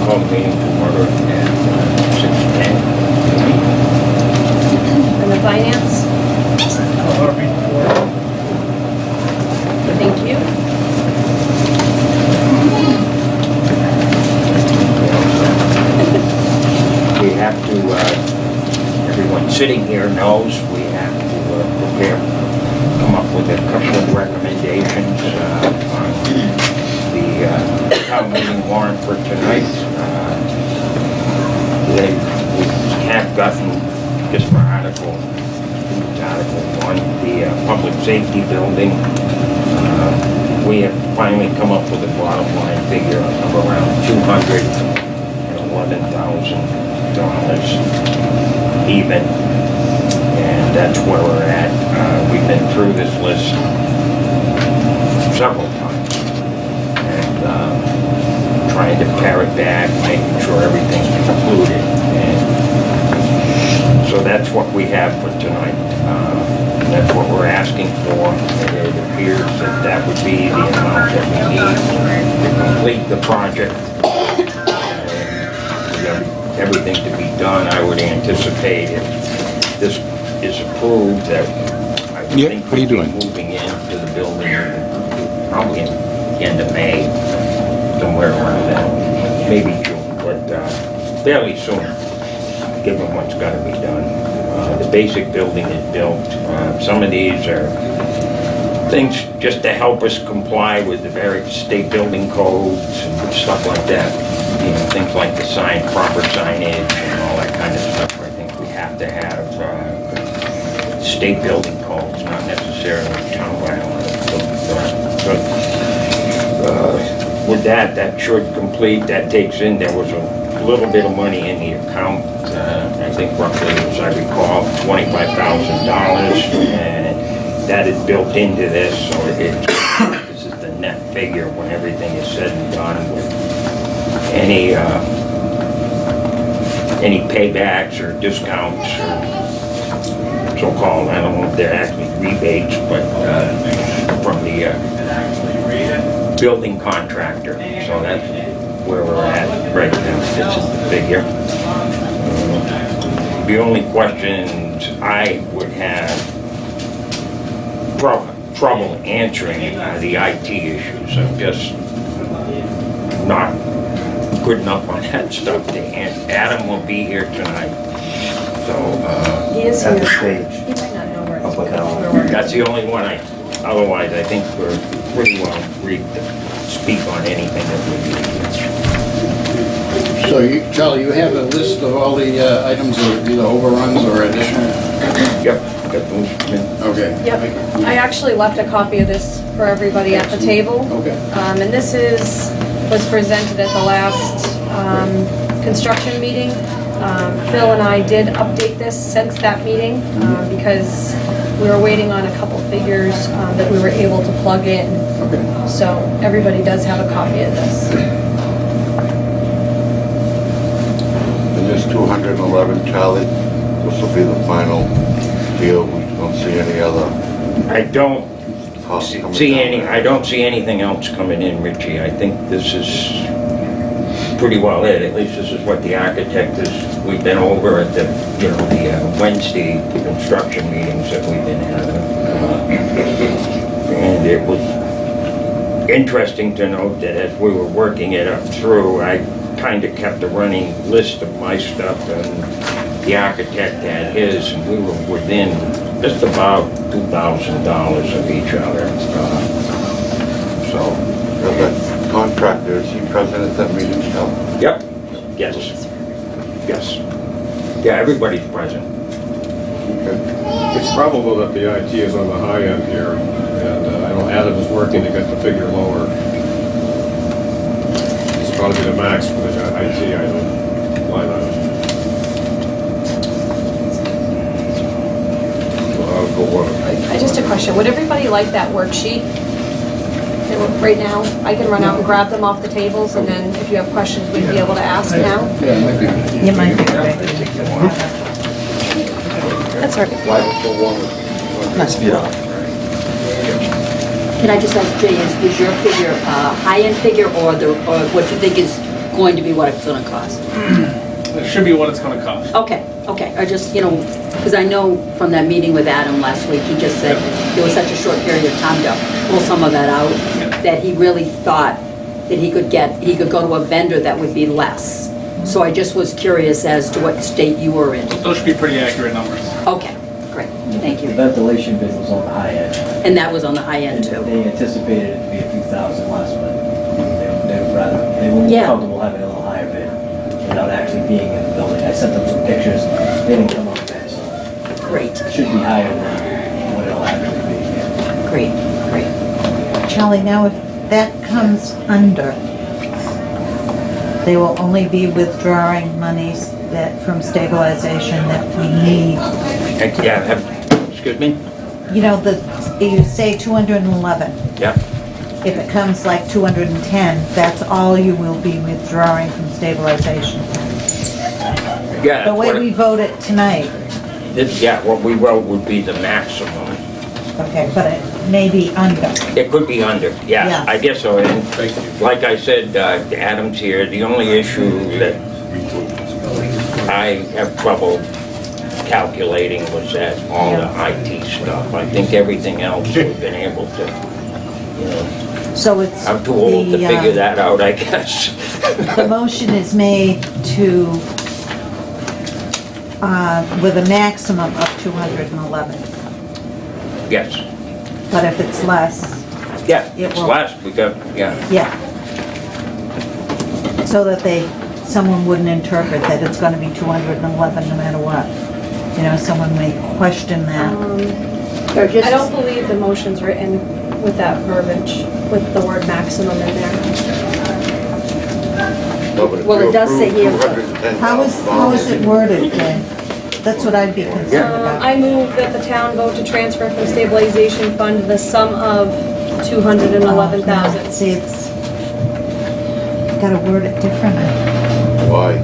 call the meeting to order at 6:10. And the finance? Thank you. We have to, everyone sitting here knows we have to prepare, come up with a couple of recommendations on the town meeting warrant for tonight. We have gotten, just for Article 1, the public safety building. We have finally come up with a bottom line figure of around $211,000 even, and that's where we're at. We've been through this list several times and trying to pare it back, making sure everything's included, and so that's what we have for tonight. That's what we're asking for, and it appears that that would be the amount that we need to complete the project. Everything to be done. I would anticipate if this is approved that I would think we'll be moving into the building probably in the end of May, somewhere around that, maybe June, but fairly soon, given what's got to be done. The basic building is built. Some of these are things just to help us comply with the various state building codes and stuff like that. You know, things like the proper signage and all that kind of stuff. I think we have to have state building codes, not necessarily town bylaws. With that, that should complete. That takes in, there was a little bit of money in the account. I think roughly, as I recall, $25,000, and that is built into this, so this is the net figure when everything is said and done with any paybacks or discounts or so-called, I don't know if they're actually rebates, but from the building contractor. So that's where we're at right now. This is the figure. The only questions I would have trouble answering are the IT issues. I'm just not good enough on that stuff to answer. Adam will be here tonight, so He is At here. the stage. He might not know where I'll put that on. that's the only one otherwise I think we're pretty well free to speak on anything that we need. So, Charlie, you have a list of all the items of either overruns or additional? Yep, got those. Okay. Yep. I actually left a copy of this for everybody at the table. Okay. And this was presented at the last construction meeting. Phil and I did update this since that meeting because we were waiting on a couple figures that we were able to plug in. Okay. So everybody does have a copy of this. And this 211, Charlie, this will be the final deal. We don't see any other I don't costs coming see down any. there. I don't see anything else coming in, Richie. I think this is pretty well it. At least this is what the architect is. We've been over at the the Wednesday construction meetings that we've been having, and it was interesting to note that as we were working it up through, I kind of kept a running list of my stuff, and the architect had his, and we were within just about $2,000 of each other. So, The contractor, is he present at that meeting, Charlie? yep, yes, yes. Yeah, everybody's present. Okay. It's probable that the IT is on the high end here, and I know Adam is working to get the figure lower. It's probably the max for the IT item, line item. So I'll go on. Just a question, would everybody like that worksheet? Right now, I can run out and grab them off the tables, and then if you have questions, we'd be able to ask now. Yeah, it might be. You might be right. That's all right. Why the one? Nice view. Can I just ask Jay, is your figure a high-end figure or what you think is going to be what it's gonna cost? It should be what it's gonna cost. Okay, I just, because I know from that meeting with Adam last week, he just said there was such a short period of time to pull some of that out, that he really thought that he could go to a vendor that would be less. So I just was curious as to what state you were in. Those should be pretty accurate numbers. Okay, great, thank The you. ventilation bid was on the high end. And that was on the high end too. They anticipated it to be a few thousand less, but they were more Yeah. comfortable having a little higher bid without actually being in the building. I sent them some pictures, they didn't come up with that, so Great, it should be higher than what it'll actually be. great. Charlie, now if that comes under, they will only be withdrawing monies from stabilization that we need. Excuse me? You say 211. Yeah. If it comes like 210, that's all you will be withdrawing from stabilization. Yeah. The way we vote it tonight, What we wrote would be the maximum. okay, but it may be under. It could be under, Yeah. yeah, I guess so. And Thank you. like I said, Adam's here, the only issue that I have trouble calculating was that all the IT stuff. I think everything else we've been able to, So it's I'm too old to figure that out, I guess. The motion is made to, with a maximum of 211. Yes, But if it's less, yeah, It it's will- less, because, yeah. So that someone wouldn't interpret that it's gonna be 211 no matter what. Someone may question that. Or just- I don't believe the motion's written with that verbiage, with the word maximum in there. No, but if Well, you it does say approve here- $210,000, How is it worded then? That's what I'd be concerned about. I move that the town vote to transfer from stabilization fund the sum of 211,000. See, it's, gotta word it differently. Why?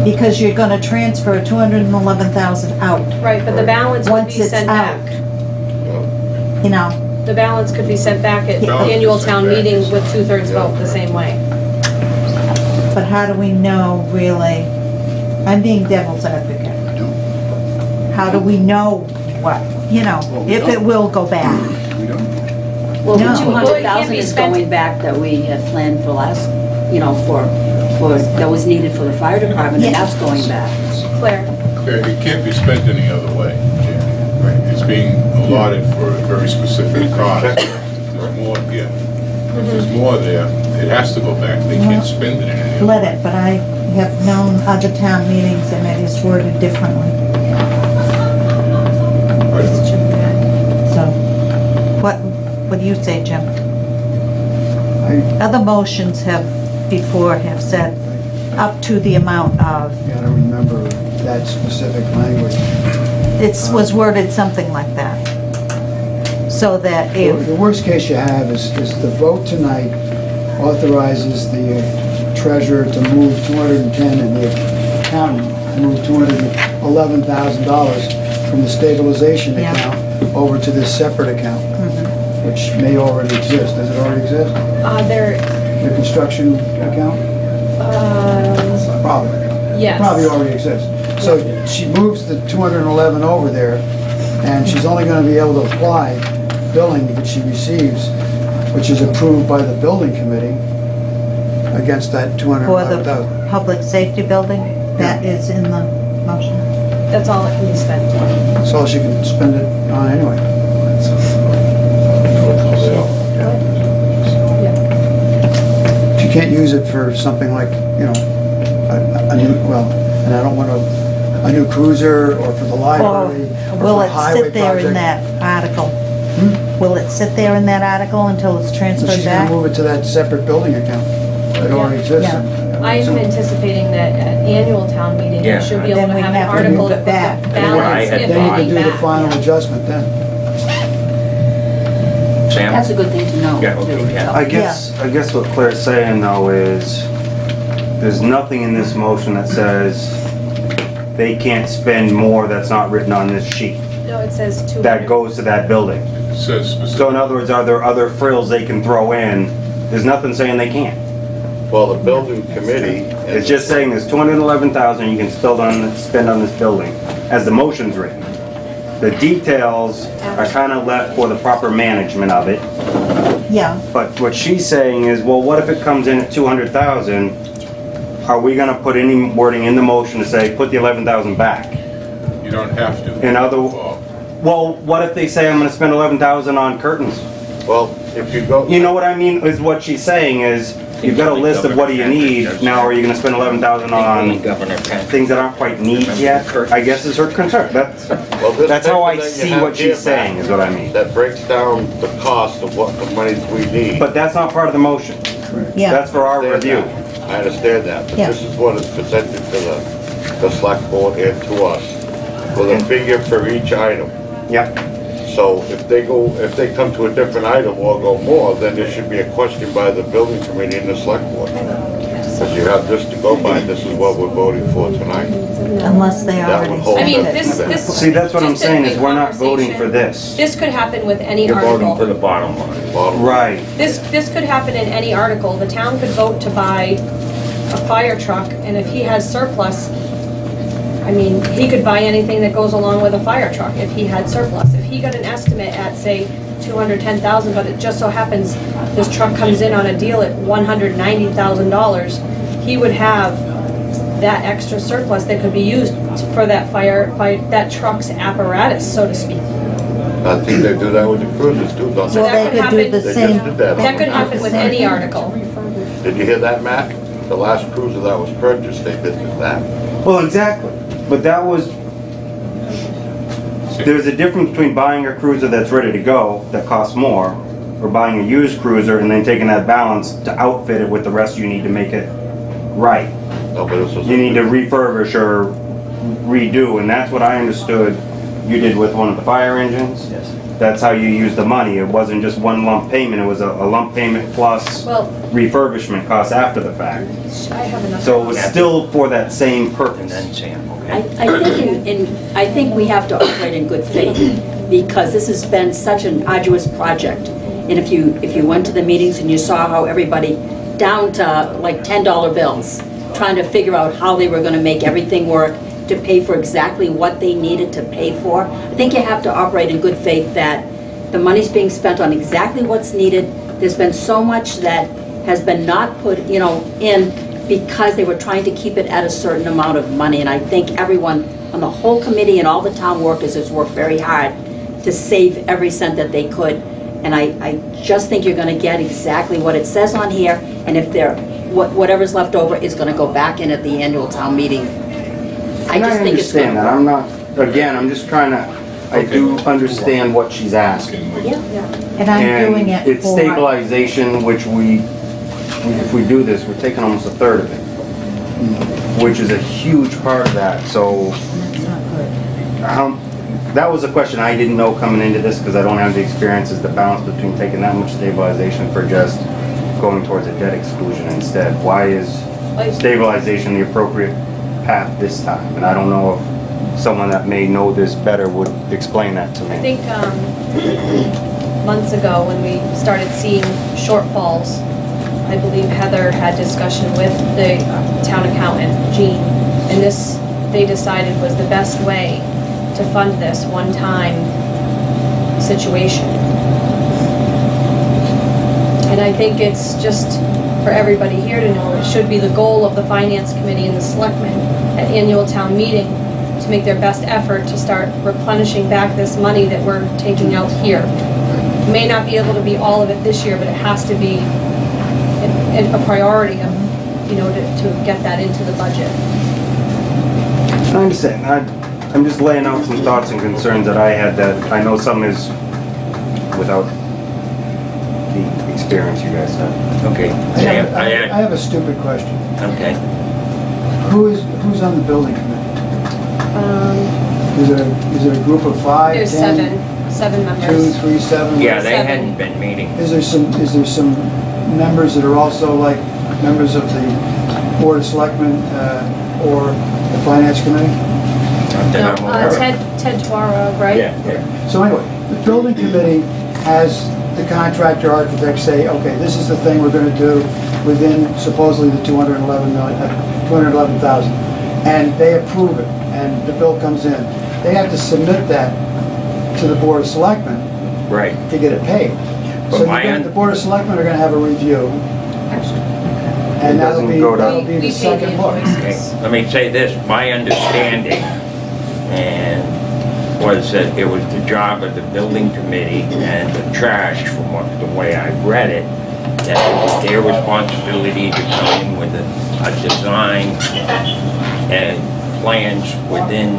Because you're gonna transfer 211,000 out. Right, but the balance would Once be it's sent out. back. The balance could be sent back at Balance annual is sent town back. meetings with 2/3 vote the same way. But how do we know really, I'm being devil's advocate. How do we know what, if it will go back? We don't. Well, the No. 200,000 is spent- going back that we had planned for last, that was needed for the fire department, and Yeah. that's going back. Claire? It can't be spent any other way. It's being allotted for a very specific cause. If there's more, if there's more there, it has to go back. They can't spend it in any other Let way. it, but I have known other town meetings and it is worded differently. So, what do you say, Jim? Other motions before have said up to the amount of, I don't remember that specific language. it was worded something like that. So that if, The worst case you have is the vote tonight authorizes the treasurer to move 210 and the accountant to move $211,000 from the stabilization Yeah. account over to this separate account, which may already exist. Does it already exist? The construction account? Probably. Yes. Probably already exists. So she moves the 211 over there, and she's only going to be able to apply billing that she receives, which is approved by the building committee, against that for the 211,000. public safety building, that is in the motion. That's all it can be spent on. That's all she can spend it on anyway. She can't use it for something like, a new, and I don't want a new cruiser or for the library or Will for a it highway sit there in project. that article? Will it sit there in that article until it's So transferred she's gonna back? move it to that separate building account that already exists. Yeah. I'm anticipating that at annual town meeting, Yeah. we should be able Then to we have an have to article move to it put the back. That's what I balance, had if Then you can any, do the back. final adjustment then. Sam? That's a good thing to know. Yeah, okay, too, yeah. so. I guess what Claire's saying though is, there's nothing in this motion that says they can't spend more that's not written on this sheet. No, it says 200. That goes to that building. It says So in specifically. other words, are there other frills they can throw in? There's nothing saying they can't. Well, the building committee. It's just saying there's 211,000 you can spend on this building, as the motion's written. The details are kind of left for the proper management of it. Yeah, But what she's saying is, well, what if it comes in at 200,000? Are we gonna put any wording in the motion to say, put the 11,000 back? You don't have to. In other, Well, well, what if they say I'm gonna spend 11,000 on curtains? Well, if you go. You know what I mean, is what she's saying is, you've got a list of what do you need, now are you gonna spend 11,000 on Governor Patrick. things that aren't quite needs yet? I guess is her concern, Well, this that's how I paper that you see have what here, she's saying, Matt, is what I mean. That breaks down the cost of what the monies we need. But that's not part of the motion. yeah. That's for our review. I understand that, but Yeah. this is what is presented to the select board and to us, with a figure for each item. Yep. So if they come to a different item or go more, then there should be a question by the building committee and the select board. Because you have this to go by, this is what we're voting for tonight. Unless they That already would hold I mean, spent this, it. this. See, that's what I'm just a saying, is big we're not voting for conversation. this. This could happen with any You're voting for the article. bottom line. Bottom line. Right. This could happen in any article. The town could vote to buy a fire truck, and if he has surplus, I mean, he could buy anything that goes along with a fire truck if he had surplus. If he got an estimate at, say, 210,000, but it just so happens this truck comes in on a deal at $190,000, he would have that extra surplus that could be used for that that truck's apparatus, so to speak. I think they do that with the cruisers too, don't So Well, they? that they could could do the happen- They same. just did that. That could happen with any article. Did you hear that, Matt? The last cruiser that was purchased, they did that. Well, exactly. But that was, there's a difference between buying a cruiser that's ready to go, that costs more, or buying a used cruiser and then taking that balance to outfit it with the rest you need to make it right. No, but this was. You need to refurbish or redo, and that's what I understood you did with one of the fire engines. Yes. That's how you used the money. It wasn't just one lump payment, it was a lump payment plus Well, refurbishment costs after the fact. I have enough. So it was still for that same And purpose. then Sam, I okay? think I think we have to operate in good faith, because this has been such an arduous project. And if you went to the meetings and you saw how everybody, down to like $10 bills, trying to figure out how they were gonna make everything work to pay for exactly what they needed to pay for, I think you have to operate in good faith that the money's being spent on exactly what's needed. There's been so much that has been not put, in because they were trying to keep it at a certain amount of money. And I think everyone on the whole committee and all the town workers has worked very hard to save every cent that they could. And I just think you're gonna get exactly what it says on here, and if whatever's left over is gonna go back in at the annual town meeting. I And just think it's understand that, gonna I'm not, again, I'm just trying to, I do understand what she's asking. Yeah. And I'm doing it It's for, stabilization, which if we do this, we're taking almost a third of it, which is a huge part of that, so, that's not good. that was a question I didn't know coming into this, because I don't have the experience, is the balance between taking that much stabilization for just going towards a debt exclusion instead. Why is stabilization the appropriate path this time? And I don't know if someone that may know this better would explain that to me. I think months ago, when we started seeing shortfalls, I believe Heather had discussion with the town accountant, Jean, and they decided was the best way to fund this one-time situation. And I think it's just for everybody here to know, it should be the goal of the finance committee and the selectmen at annual town meeting to make their best effort to start replenishing back this money that we're taking out here. May not be able to be all of it this year, but it has to be a priority of, to get that into the budget. I understand. I'm just laying out some thoughts and concerns that I had that I know some is without the experience you guys have. Okay. I have a stupid question. Okay. Who's on the building committee? Is it a group of 5, There's 10? seven 2, members. 3, 7? Yeah, they Seven. hadn't been meeting. Is there some members that are also like members of the Board of Selectmen or the Finance Committee? Not that I'm aware of. Ted Tuara, right? Yeah. So anyway, the building committee has the contractor architect say, okay, this is the thing we're gonna do. within supposedly the 211,000, and they approve it, and the bill comes in, they have to submit that to the Board of Selectmen Right. to get it paid. But So my the Board of Selectmen are gonna have a review, and that'll doesn't be, go to- that'll be We the pay second the look. Okay, let me say this, my understanding, and was that it was the job of the building committee and the trash, from the way I read it, that it was their responsibility to come in with a design and plans within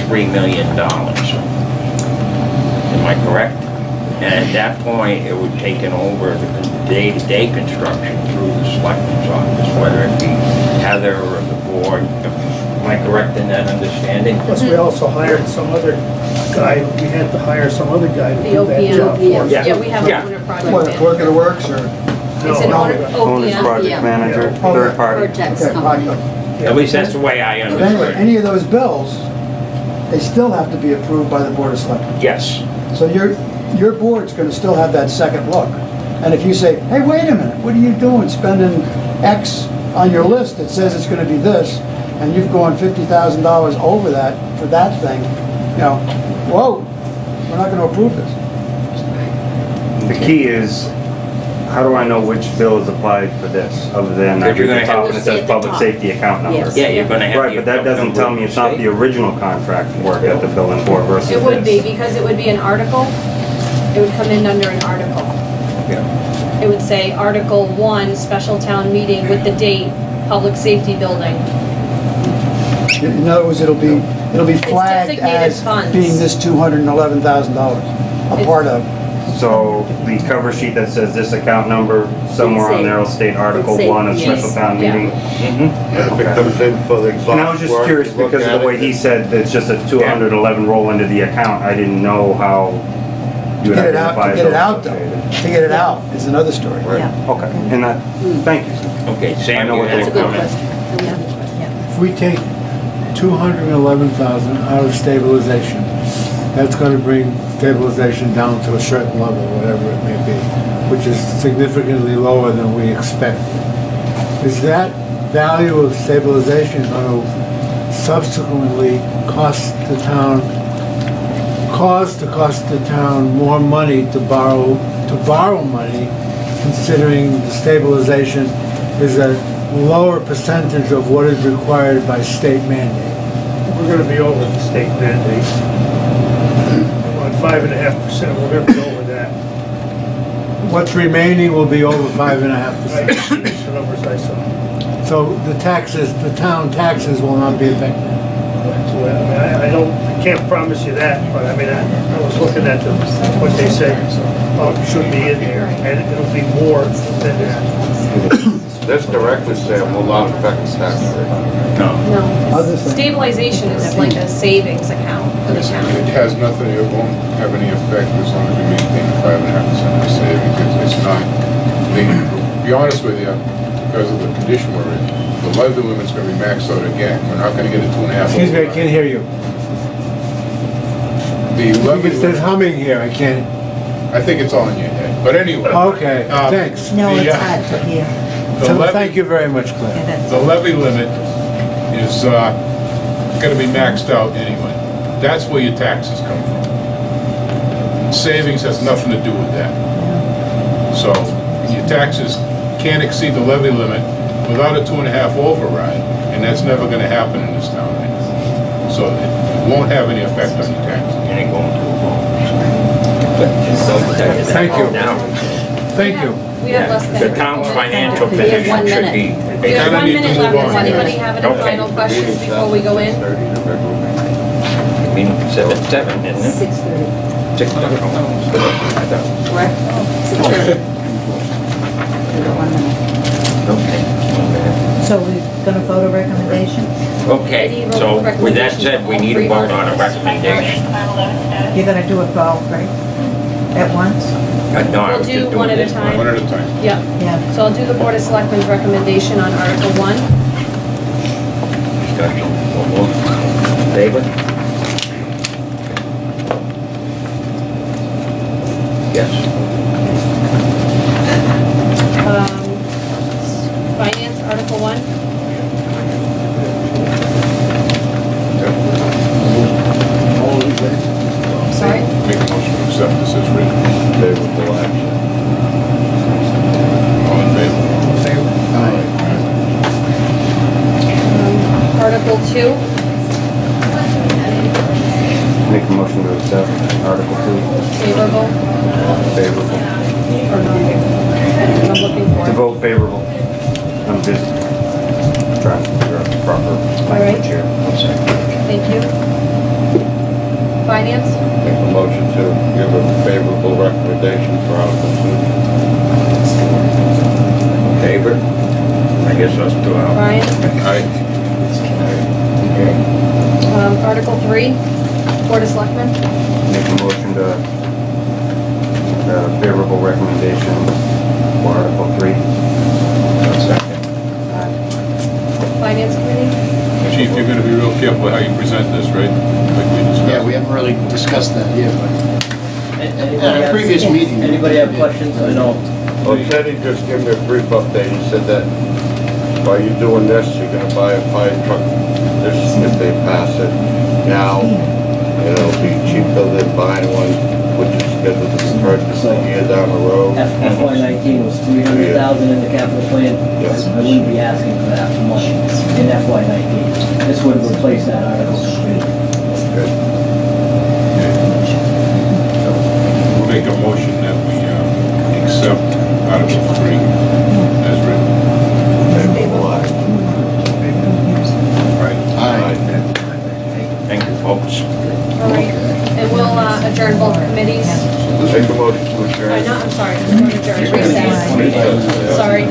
$3 million. Am I correct? And at that point, it would taken over the day-to-day construction through the selectman's office, whether it be Heather or the board. Am I correct in that understanding? Plus, we also hired some other guy, we had to hire some other guy to The do that OPM. job for us. Yeah, we have Yeah. an owner What, project Clerk of manager. the Works, or? It's an No, owner, Owner's OPM. project manager, third party. Vertex Okay, company. At least that's the way I But anyway, understood it. any of those bills, they still have to be approved by the Board of Selectmen. Yes. So your board's gonna still have that second look. And if you say, hey, wait a minute, what are you doing spending X on your list that says it's gonna be this, and you've gone $50,000 over that for that thing, you know, whoa, we're not gonna approve this. The key is, how do I know which bill is applied for this, other than Because you're at the gonna top have and to it see says at the public top. safety account number? Yes. Yeah, you're gonna have. Right, the but that doesn't number tell of me it's not the state. original contract work at the billing board versus this. It would be, because it would be an article. It would come in under an article. Yeah. It would say Article 1, special town meeting with the date, public safety building. In other words, it'll be flagged designated as funds. being this $211,000, a part of. So the cover sheet that says this account number, somewhere on there will state Article It'd say 1 of yes. special town Yeah. meeting. Mhm. If it comes in for the exhaust And I was just work, curious look because of at the way it. he said that it's just a 211 roll into the account. I didn't know how you would Get it out, identify to get it those out though. associated. To get it out is another story. Yeah. Okay, and that, thank you. Okay, I Sam, know you what had those a That's a good comment? question. If we take 211,000 out of stabilization, that's gonna bring stabilization down to a certain level, whatever it may be, which is significantly lower than we expect. Is that value of stabilization gonna subsequently cost the town more money to borrow money, considering the stabilization is a lower percentage of what is required by state mandate? We're gonna be over the state mandate. On 5.5%, we're gonna be over that. What's remaining will be over 5.5%. That's the numbers I saw. So the town taxes will not be affected. So, I mean, I can't promise you that, but I mean, I was looking at what they said, should be in there, and it'll be more than that. This directly, Sam, will not affect the tax rate. No. No. Other thing. Stabilization is like a savings account for the It town. has nothing, it won't have any effect as long as we maintain the 5.5% of savings. It's not, to be honest with you, because of the condition we're in, the levy limit's gonna be maxed out again. We're not gonna get a 2.5. Excuse me, I can't hear you. The levy It says limit, humming here, I can't. I think it's all in your head. But anyway. Okay, thanks. No, the, it's uh, hard to hear. the So levy- thank you very much, Claire. Yeah, that's- The levy limit is gonna be maxed out anyway. That's where your taxes come from. Savings has nothing to do with that. So your taxes can't exceed the levy limit without a 2.5 override, and that's never gonna happen in this town. So it won't have any effect on your taxes. You ain't going to a vote. Thank you. Now, Thank you. We have less than. the town's financial We have position 1 should minute. be. We have Kinda 1 need to minute move left. Does on. anybody have any Okay. final questions before we go in? 30 to regular meeting. I mean, it's at 7, isn't it? 6:30, 6 o'clock. correct? 6:30. We've got 1 minute. Okay. So we're gonna vote a recommendation? Okay, so with that said, we need a vote on a recommendation. You're gonna do it for all three at once? No, I We'll was do just one doing at a this time. One at a time. Yeah. Yeah. So I'll do the Board of Selectmen's recommendation on Article 1. discussion. All those in favor? Yes. motion to accept Article 2. Favorable Favorable. or non-favorable? I'm looking for. To vote favorable. I'm just trying to figure out the proper language here. I'm sorry. Thank you. Finance? Make a motion to give a favorable recommendation for Article 2. Favor? I guess us two out. Brian? Aye. Article 3, Board of Selectmen? Make a motion to favorable recommendation for Article 3. Second. Finance Committee? Chief, you're gonna be real careful how you present this, right? Like we discussed. Yeah, we haven't really discussed that yet, but Anybody at a have- previous meeting. Anybody have questions? I know. Well, Teddy just gave me a brief update. He said that by you doing this, you're gonna buy a fire truck, this, if they pass it now, it'll be cheaper than buying one, which is scheduled to be purchased a year down the road. FY19 was 300,000 in the capital plan. Yes. I wouldn't be asking for that much in FY19. This would replace that article completely. Good. We'll make a motion that we accept Article 3 as written. Favorable aye. Right. Aye. Thank you, folks. All right, and we'll adjourn both committees. Make a motion to adjourn. I'm sorry, we're adjourned, recess. Sorry.